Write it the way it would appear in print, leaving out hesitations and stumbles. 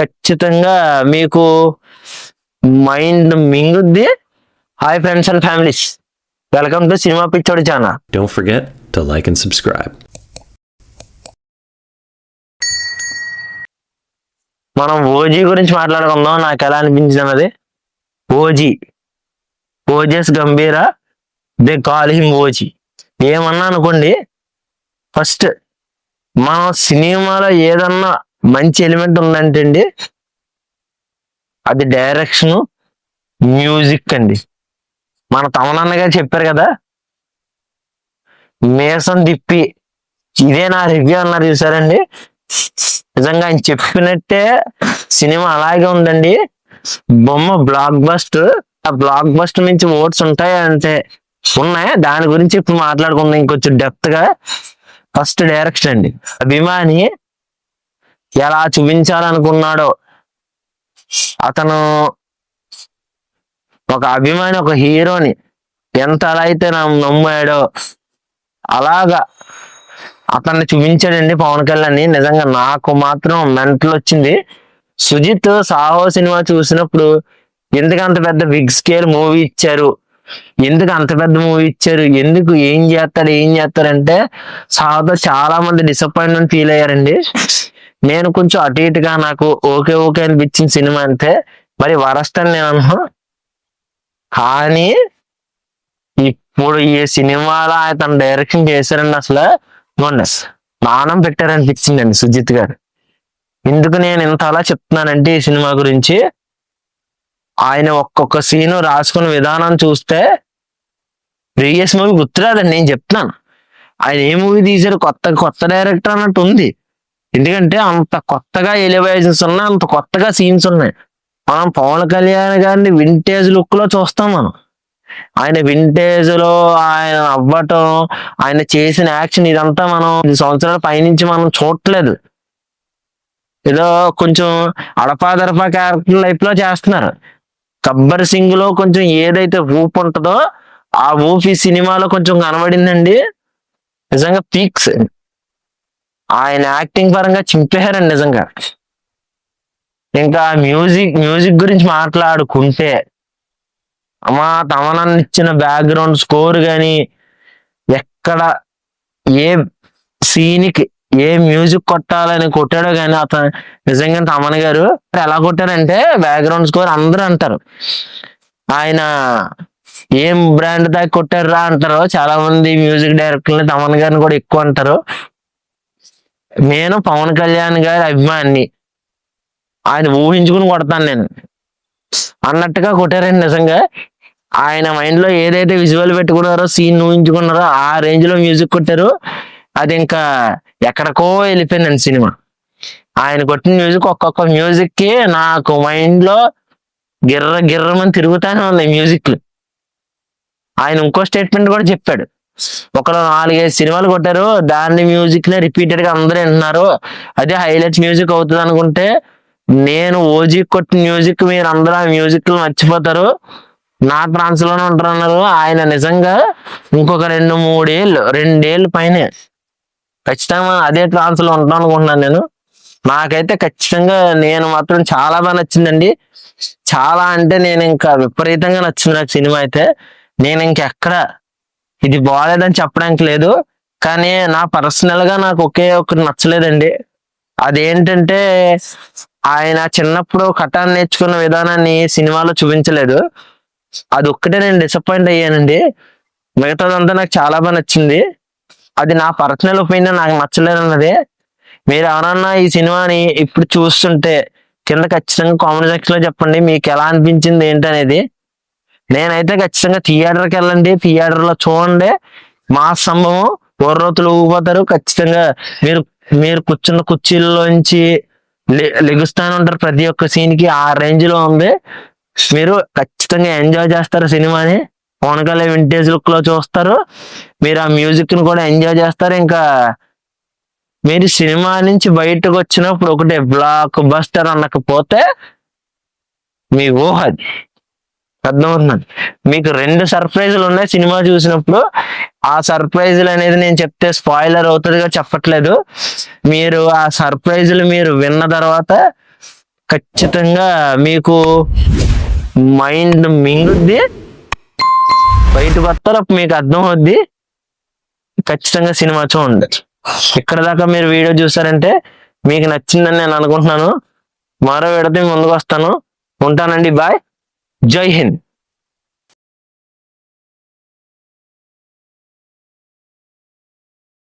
ఖచ్చితంగా మీకు మైండ్ మింగుద్ది. Hi friends and families, welcome to cinema పిచ్చోడి channel. Don't forget to like and subscribe. మనం ఓజీ గురించి మాట్లాడుకుందాం. నాకు ఎలా అనిపించింది ఓజెస్ గంభీర, దే కాల్ హిమ్ ఓజీ. ఏమన్నా అనుకోండి, ఫస్ట్ మన సినిమాలో ఏదన్నా మంచి ఎలిమెంట్ ఉందంటే అండి అది డైరెక్షన్, మ్యూజిక్ అండి. మన తమనన్న గారు చెప్పారు కదా, మేసం తిప్పి ఇదే నా రివ్యూ అన్నారు చూసారండి. నిజంగా ఆయన చెప్పినట్టే సినిమా అలాగే ఉందండి. బొమ్మ బ్లాక్ బస్టర్. ఆ బ్లాక్ బస్టర్ నుంచి ఓట్స్ ఉంటాయి అంటే ఉన్నాయి. దాని గురించి ఇప్పుడు మాట్లాడుకుందాం ఇంకొంచెం డెప్త్ గా. ఫస్ట్ డైరెక్షన్ అండి. అభిమాని ఎలా చూపించాలనుకున్నాడో, అతను ఒక అభిమాని ఒక హీరోని ఎంత అలా అయితే నమ్మాడో అలాగా అతన్ని చూపించాడండి పవన్ కళ్యాణ్. నిజంగా నాకు మాత్రం మెంటల్ వచ్చింది. సుజిత్ సాహో సినిమా చూసినప్పుడు ఎందుకు అంత పెద్ద బిగ్ స్కేల్ మూవీ ఇచ్చారు, ఎందుకు అంత పెద్ద మూవీ ఇచ్చారు, ఎందుకు ఏం చేస్తారంటే సాహోతో చాలా మంది డిసప్పాయింట్మెంట్ ఫీల్ అయ్యారండి. నేను కొంచెం అటు ఇటుగా నాకు ఓకే అనిపించిన సినిమా అంటే మరి వరస్ట్ అని నేను అన్నా. కానీ ఇప్పుడు ఈ సినిమాలో ఆయన డైరెక్షన్ చేశారండి, అసలు నాణం పెట్టారనిపించిందండి సుజిత్ గారు. ఎందుకు నేను ఇంత అలా చెప్తున్నానంటే ఈ సినిమా గురించి, ఆయన ఒక్కొక్క సీను రాసుకున్న విధానం చూస్తే ప్రీవియస్ మూవీ గుర్తురాదండి. నేను చెప్తున్నాను, ఆయన ఏ మూవీ తీశారు కొత్త డైరెక్టర్ అన్నట్టు ఉంది. ఎందుకంటే అంత కొత్తగా ఎలివేషన్స్ ఉన్నాయి, అంత కొత్తగా సీన్స్ ఉన్నాయి. మనం పవన్ కళ్యాణ్ గారిని వింటేజ్ లుక్ లో చూస్తాం. మనం ఆయన వింటేజ్ లో ఆయన అవ్వటం, ఆయన చేసిన యాక్షన్ ఇదంతా మనం 10 సంవత్సరాల పైనుంచి మనం చూడట్లేదు. ఏదో కొంచెం అడపాదడపా క్యారెక్టర్ లైఫ్ లో చేస్తున్నారు. గబ్బర్ సింగ్ లో కొంచెం ఏదైతే ఊపు ఉంటుందో ఆ ఊపి సినిమాలో కొంచెం కనబడిందండి. నిజంగా పీక్స్. ఆయన యాక్టింగ్ పరంగా చింపేశారండి నిజంగా. ఇంకా మ్యూజిక్ గురించి మాట్లాడుకుంటే అమ్మా తమనన్న ఇచ్చిన బ్యాక్గ్రౌండ్ స్కోర్ కానీ, ఎక్కడ ఏ సీన్కి ఏ మ్యూజిక్ కొట్టాలని కొట్టాడో కానీ అతను నిజంగా తమన్ గారు ఎలా కొట్టారంటే బ్యాక్గ్రౌండ్ స్కోర్ అందరూ అంటారు ఆయన ఏం బ్రాండ్ దాకా కొట్టారా అంటారు చాలా మంది మ్యూజిక్ డైరెక్టర్ని. తమన్ గారిని కూడా ఎక్కువ అంటారు. నేను పవన్ కళ్యాణ్ గారి అభిమాని, ఆయన ఊహించుకుని కొడతాను నేను అన్నట్టుగా కొట్టారండి నిజంగా. ఆయన మైండ్ లో ఏదైతే విజువల్ పెట్టుకున్నారో, సీన్ ఊహించుకున్నారో ఆ రేంజ్ లో మ్యూజిక్ కొట్టారు. అది ఇంకా ఎక్కడికో వెళ్ళిపోయిందండి సినిమా. ఆయన కొట్టిన మ్యూజిక్ ఒక్కొక్క మ్యూజిక్ కి నాకు మైండ్ లో గిర్రమని తిరుగుతానే ఉంది మ్యూజిక్లు. ఆయన ఇంకో స్టేట్మెంట్ కూడా చెప్పాడు, ఒకరు 4-5 సినిమాలు కొట్టారు, దాన్ని మ్యూజిక్ నే రిపీటెడ్ గా అందరూ వింటున్నారు, అదే హైలైట్స్ మ్యూజిక్ అవుతుంది అనుకుంటే నేను ఓజీ కొట్టిన మ్యూజిక్ మీరు అందరూ ఆ మ్యూజిక్ మర్చిపోతారు, నా ట్రాన్స్ లోనే ఉంటారు అన్నారు. ఆయన నిజంగా ఇంకొక 2-3 ఏళ్ళు పైనే ఖచ్చితంగా అదే ట్రాన్స్ లో ఉంటాను అనుకుంటున్నాను నేను. నాకైతే ఖచ్చితంగా నేను మాత్రం చాలా బాగా నచ్చిందండి. చాలా అంటే నేను ఇంకా విపరీతంగా నచ్చింది నాకు సినిమా అయితే. నేను ఇంకెక్కడ ఇది బాగాలేదని చెప్పడానికి లేదు. కానీ నా పర్సనల్ గా నాకు ఒకే ఒకటి నచ్చలేదండి. అదేంటంటే ఆయన చిన్నప్పుడు కటాన్ నేర్చుకున్న విధానాన్ని సినిమాలో చూపించలేదు. అది ఒక్కటే నేను డిసప్పాయింట్ అయ్యానండి. మిగతాదంతా నాకు చాలా బాగా నచ్చింది. అది నా పర్సనల్ ఒపీనియన్, నాకు నచ్చలేదు అన్నది. మీరు ఎవరన్నా ఈ సినిమాని ఇప్పుడు చూస్తుంటే కింద ఖచ్చితంగా కామెంట్ సెక్షన్ లో చెప్పండి మీకు ఎలా అనిపించింది ఏంటనేది. నేనైతే ఖచ్చితంగా థియేటర్కి వెళ్ళండి, థియేటర్ లో చూడండి. మా సంభవం ఓర్రోతులు ఊగిపోతారు. ఖచ్చితంగా మీరు కూర్చున్న కుర్చీల్లోంచి లెగుస్తానే ఉంటారు ప్రతి ఒక్క సీన్ కి. ఆ రేంజ్ లో ఉంది. మీరు ఖచ్చితంగా ఎంజాయ్ చేస్తారు సినిమాని. పవన్ కళ్యాణ్ వింటేజ్ లుక్ లో చూస్తారు, మీరు ఆ మ్యూజిక్ ని కూడా ఎంజాయ్ చేస్తారు. ఇంకా మీరు సినిమా నుంచి బయటకు వచ్చినప్పుడు ఒకటే బ్లాక్ బస్టర్ అనకపోతే మీ ఊహ అది అర్థమవుతుంది. మీకు 2 సర్ప్రైజులు ఉన్నాయి సినిమా చూసినప్పుడు. ఆ సర్ప్రైజులు అనేది నేను చెప్తే స్పాయిలర్ అవుతుందిగా చెప్పట్లేదు. మీరు ఆ సర్ప్రైజులు మీరు విన్న తర్వాత ఖచ్చితంగా మీకు మైండ్ మింగుద్ది, బయటకు వస్తారు, మీకు అర్థం అవుద్ది. ఖచ్చితంగా సినిమా చూడండి. ఇక్కడ దాకా మీరు వీడియో చూసారంటే మీకు నచ్చిందని నేను అనుకుంటున్నాను. మరో వీడియోతో ముందుకు వస్తాను. ఉంటానండి, బాయ్, జై హింద్.